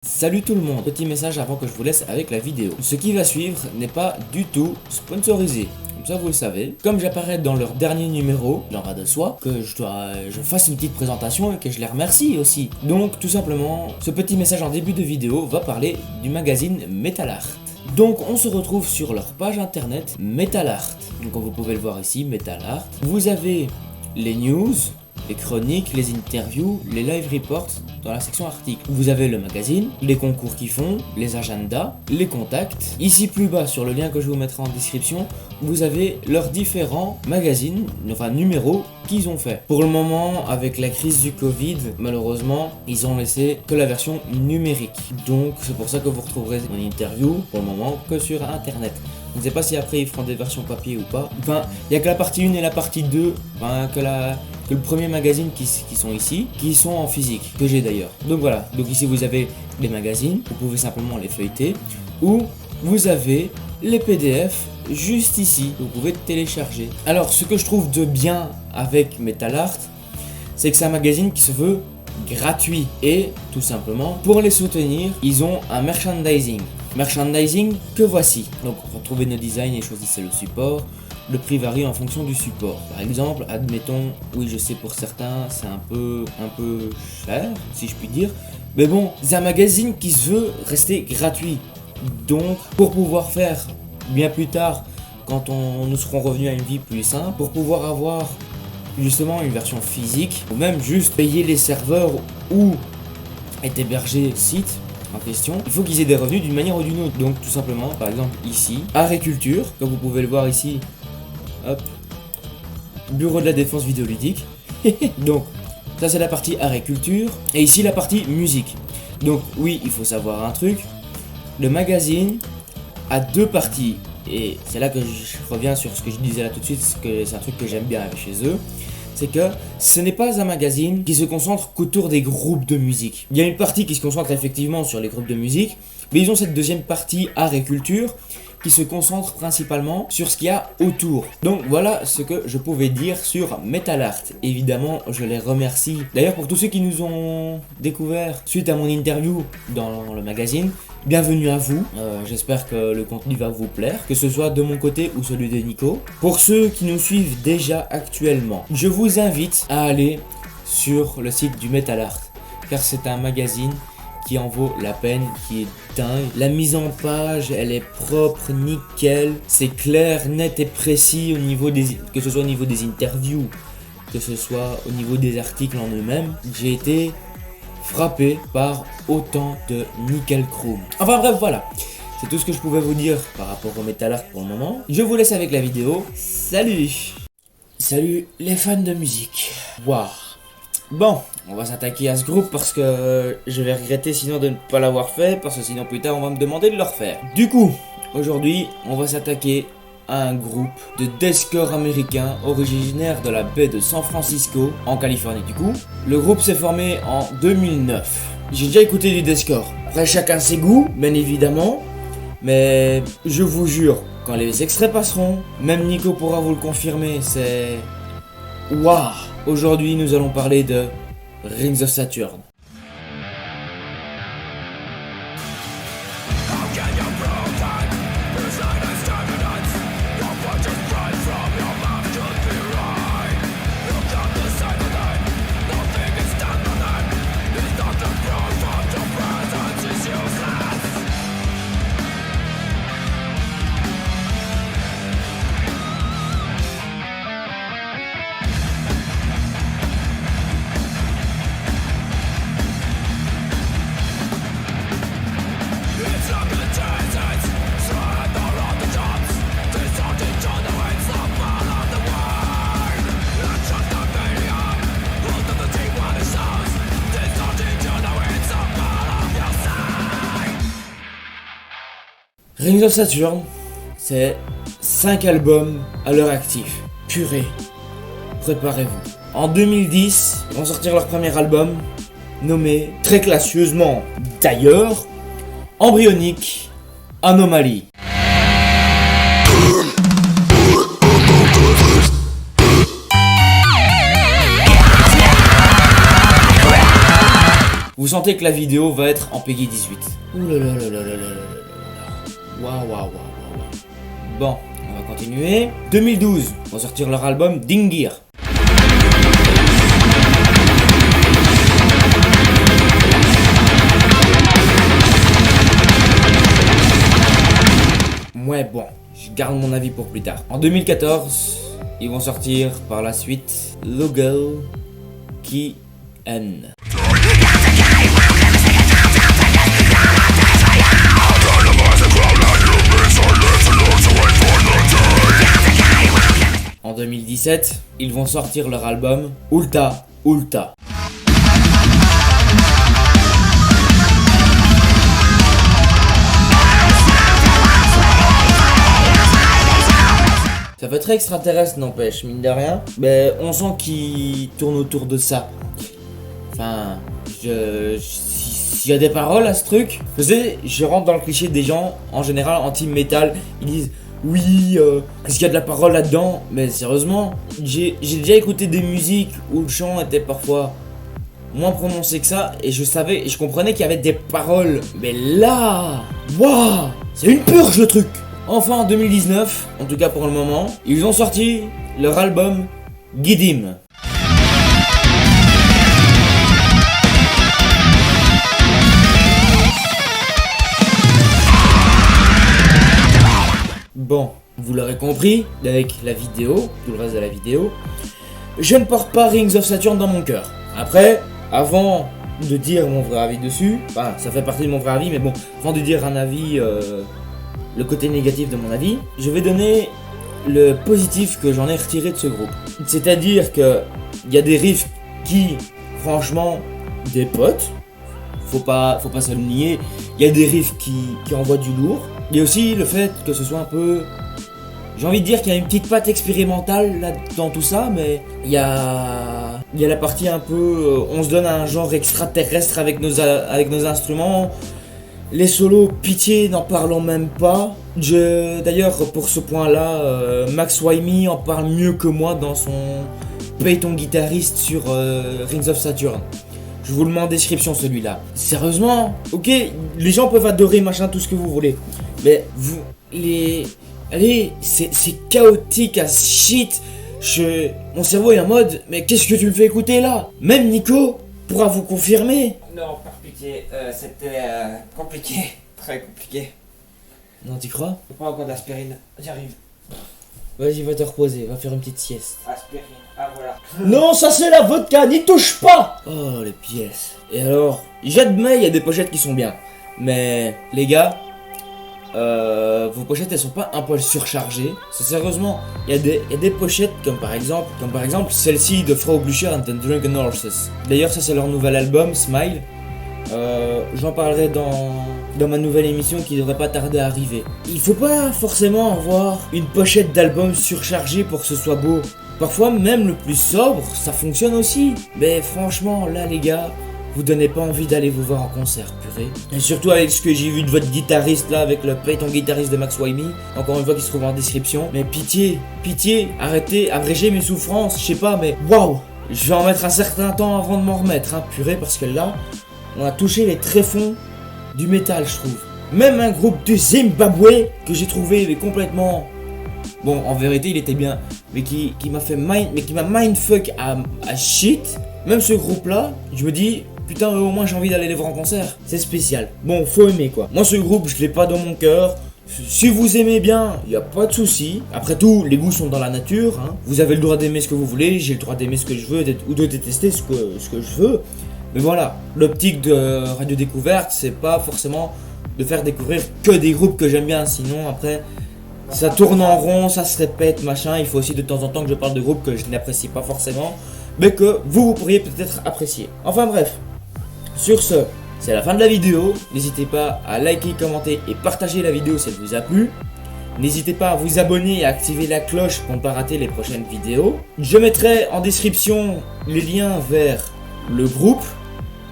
Salut tout le monde, petit message avant que je vous laisse avec la vidéo. Ce qui va suivre n'est pas du tout sponsorisé. Comme ça vous le savez. Comme j'apparais dans leur dernier numéro, il en va de soi, que je fasse une petite présentation et que je les remercie aussi. Donc tout simplement, ce petit message en début de vidéo va parler du magazine Metal Art. Donc on se retrouve sur leur page internet Metal Art. Donc comme vous pouvez le voir ici, Metal Art. Vous avez les news, les chroniques, les interviews, les live reports dans la section articles. Vous avez le magazine, les concours qu'ils font, les agendas, les contacts. Ici plus bas sur le lien que je vous mettrai en description, vous avez leurs différents magazines, enfin numéros qu'ils ont fait. Pour le moment, avec la crise du Covid, malheureusement, ils ont laissé que la version numérique. Donc c'est pour ça que vous retrouverez mon interview pour le moment que sur internet. Je ne sais pas si après ils feront des versions papier ou pas. Enfin, il n'y a que la partie 1 et la partie 2, enfin, que le premier magazine qui sont ici, qui sont en physique, que j'ai d'ailleurs. Donc voilà, donc ici vous avez les magazines, vous pouvez simplement les feuilleter, ou vous avez les PDF juste ici, vous pouvez télécharger. Alors ce que je trouve de bien avec Metal Art, c'est que c'est un magazine qui se veut gratuit, et tout simplement, pour les soutenir, ils ont un merchandising que voici. Donc retrouvez nos designs et choisissez le support. Le prix varie en fonction du support. Par exemple, admettons, oui je sais pour certains c'est un peu cher, si je puis dire. Mais bon, c'est un magazine qui se veut rester gratuit. Donc, pour pouvoir faire bien plus tard, quand nous serons revenus à une vie plus simple, pour pouvoir avoir justement une version physique, ou même juste payer les serveurs où est hébergé le site en question, il faut qu'ils aient des revenus d'une manière ou d'une autre. Donc tout simplement, par exemple ici, Art et Culture, comme vous pouvez le voir ici, hop, Bureau de la Défense Vidéoludique. Donc ça c'est la partie Art et Culture, et ici la partie musique. Donc oui, il faut savoir un truc, le magazine a deux parties, et c'est là que je reviens sur ce que je disais là tout de suite, c'est un truc que j'aime bien chez eux. C'est que ce n'est pas un magazine qui se concentre qu'autour des groupes de musique. Il y a une partie qui se concentre effectivement sur les groupes de musique, mais ils ont cette deuxième partie art et culture qui se concentre principalement sur ce qu'il y a autour. Donc voilà ce que je pouvais dire sur Metal Art. Évidemment, je les remercie. D'ailleurs, pour tous ceux qui nous ont découvert suite à mon interview dans le magazine, bienvenue à vous. J'espère que le contenu va vous plaire, que ce soit de mon côté ou celui de Nico. Pour ceux qui nous suivent déjà actuellement, je vous invite à aller sur le site du Metal Art, car c'est un magazine qui en vaut la peine, qui est dingue. La mise en page, elle est propre, nickel, c'est clair, net et précis au niveau que ce soit au niveau des interviews, que ce soit au niveau des articles en eux-mêmes. J'ai été frappé par autant de nickel chrome. Enfin bref, voilà. C'est tout ce que je pouvais vous dire par rapport au Metal Art pour le moment. Je vous laisse avec la vidéo. Salut! Salut les fans de musique. Waouh! Bon, on va s'attaquer à ce groupe parce que je vais regretter sinon de ne pas l'avoir fait, parce que sinon plus tard on va me demander de le refaire. Du coup, aujourd'hui, on va s'attaquer à un groupe de deathcore américain originaire de la baie de San Francisco, en Californie du coup. Le groupe s'est formé en 2009. J'ai déjà écouté du deathcore. Après chacun ses goûts, bien évidemment, mais je vous jure, quand les extraits passeront, même Nico pourra vous le confirmer, c'est... Waouh! Aujourd'hui, nous allons parler de Rings of Saturn. Rings of Saturn, c'est 5 albums à leur actif. Purée, préparez-vous. En 2010, ils vont sortir leur premier album, nommé très classieusement d'ailleurs, Embryonic Anomaly. Vous sentez que la vidéo va être en Peggy 18. Ouh là là là là là là là là. Waouh, waouh, waouh, waouh. Bon, on va continuer. 2012, ils vont sortir leur album Dingir. Ouais, bon, je garde mon avis pour plus tard. En 2014, ils vont sortir par la suite Logo Ki N. En 2017, ils vont sortir leur album Ulta Ulta. Ça fait très extraterrestre, n'empêche, mine de rien. Mais on sent qu'il tourne autour de ça. Enfin, s'il y a des paroles à ce truc, vous savez, je rentre dans le cliché des gens, en général, anti-metal. Ils disent, oui, est-ce qu'il y a de la parole là-dedans? Mais sérieusement, j'ai déjà écouté des musiques où le chant était parfois moins prononcé que ça. Et je savais, et je comprenais qu'il y avait des paroles. Mais là, waouh, c'est une purge le truc. Enfin, en 2019, en tout cas pour le moment, ils ont sorti leur album Gidim. Bon, vous l'aurez compris, avec la vidéo, tout le reste de la vidéo, je ne porte pas Rings of Saturn dans mon cœur. Après, avant de dire mon vrai avis dessus, enfin, ça fait partie de mon vrai avis, mais bon, avant de dire un avis... le côté négatif de mon avis, je vais donner le positif que j'en ai retiré de ce groupe. C'est-à-dire que il y a des riffs qui, franchement, des potes, faut pas se le nier, il y a des riffs qui envoient du lourd. Il y a aussi le fait que ce soit un peu... J'ai envie de dire qu'il y a une petite patte expérimentale là dans tout ça, mais il y a la partie un peu... on se donne un genre extraterrestre avec nos instruments. Les solos, pitié, n'en parlons même pas. D'ailleurs, pour ce point-là, Max Wyme en parle mieux que moi dans son Paye ton guitariste sur Rings of Saturn. Je vous le mets en description celui-là. Sérieusement, ok, les gens peuvent adorer machin, tout ce que vous voulez. Mais allez, c'est chaotique à shit. Mon cerveau est en mode, mais qu'est-ce que tu me fais écouter là? Même Nico pourra vous confirmer. Non, par pitié, c'était compliqué, très compliqué. Non, tu crois? Je prends encore de l'aspirine, j'arrive. Vas-y, va te reposer, va faire une petite sieste. Aspirine, ah voilà. Non, ça c'est la vodka, n'y touche pas! Oh, les pièces. Et alors, j'admets, il y a des pochettes qui sont bien. Mais, les gars, vos pochettes, elles sont pas un poil surchargées. Sérieusement, il y a des pochettes comme par exemple celle-ci de Frau Blücher and the Drunken Horses. D'ailleurs, ça c'est leur nouvel album, Smile. J'en parlerai dans ma nouvelle émission qui devrait pas tarder à arriver. Il faut pas forcément avoir une pochette d'album surchargée pour que ce soit beau. Parfois même le plus sobre, ça fonctionne aussi. Mais franchement, là les gars, vous donnez pas envie d'aller vous voir en concert, purée. Et surtout avec ce que j'ai vu de votre guitariste là, avec le Paye ton guitariste de Max Wyme, encore une fois qui se trouve en description. Mais pitié, arrêtez, abrégez mes souffrances, je sais pas, mais waouh, je vais en mettre un certain temps avant de m'en remettre, hein, purée, parce que là, on a touché les tréfonds du métal, je trouve. Même un groupe du Zimbabwe que j'ai trouvé mais complètement... Bon, en vérité, il était bien, mais qui m'a mindfuck à shit. Même ce groupe-là, je me dis, putain, au moins j'ai envie d'aller les voir en concert. C'est spécial. Bon, faut aimer quoi. Moi, ce groupe, je l'ai pas dans mon cœur. Si vous aimez bien, y a pas de souci. Après tout, les goûts sont dans la nature. Hein. Vous avez le droit d'aimer ce que vous voulez. J'ai le droit d'aimer ce que je veux ou de détester ce que je veux. Mais voilà, l'optique de Radio Découverte, c'est pas forcément de faire découvrir que des groupes que j'aime bien. Sinon, après, ça tourne en rond, ça se répète, machin. Il faut aussi de temps en temps que je parle de groupes que je n'apprécie pas forcément, mais que vous pourriez peut-être apprécier. Enfin bref, sur ce, c'est la fin de la vidéo. N'hésitez pas à liker, commenter et partager la vidéo si elle vous a plu. N'hésitez pas à vous abonner et à activer la cloche pour ne pas rater les prochaines vidéos. Je mettrai en description les liens vers le groupe,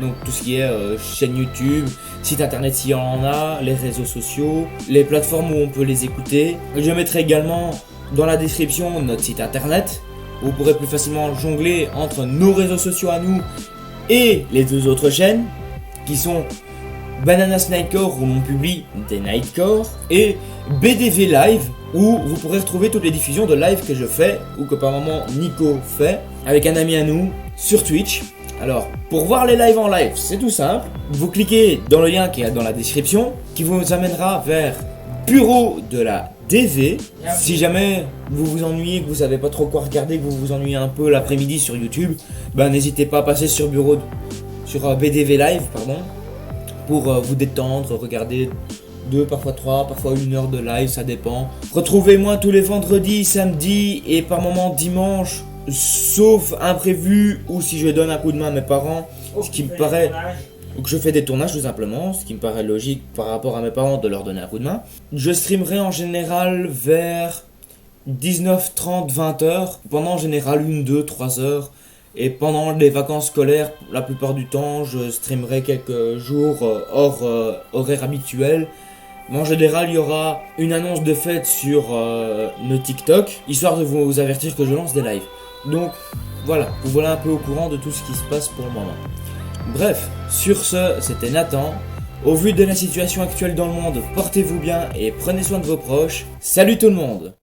donc tout ce qui est chaîne YouTube, site internet s'il y en a, les réseaux sociaux, les plateformes où on peut les écouter. Je mettrai également dans la description notre site internet, où vous pourrez plus facilement jongler entre nos réseaux sociaux à nous et les deux autres chaînes. qui sont Bananas Nightcore où l'on publie des Nightcore et BDV Live où vous pourrez retrouver toutes les diffusions de live que je fais ou que par moment Nico fait avec un ami à nous sur Twitch. Alors, pour voir les lives en live, c'est tout simple. Vous cliquez dans le lien qui est dans la description qui vous amènera vers Bureau de la DV. Si jamais vous vous ennuyez, que vous savez pas trop quoi regarder, que vous vous ennuyez un peu l'après-midi sur YouTube, n'hésitez pas à passer sur BDV Live, pour vous détendre, regarder 2, parfois 3, parfois 1 heure de live, ça dépend. Retrouvez-moi tous les vendredis, samedis et par moments dimanche, sauf imprévu ou si je donne un coup de main à mes parents, ce qui me paraît... ou que je fais des tournages tout simplement, ce qui me paraît logique par rapport à mes parents de leur donner un coup de main. Je streamerai en général vers 19h30, 20h, pendant en général 1, 2, 3 heures. Et pendant les vacances scolaires, la plupart du temps, je streamerai quelques jours hors horaire habituel. Mais en général, il y aura une annonce de fête sur nos TikTok, histoire de vous avertir que je lance des lives. Donc voilà, vous voilà un peu au courant de tout ce qui se passe pour le moment. Bref, sur ce, c'était Nathan. Au vu de la situation actuelle dans le monde, portez-vous bien et prenez soin de vos proches. Salut tout le monde!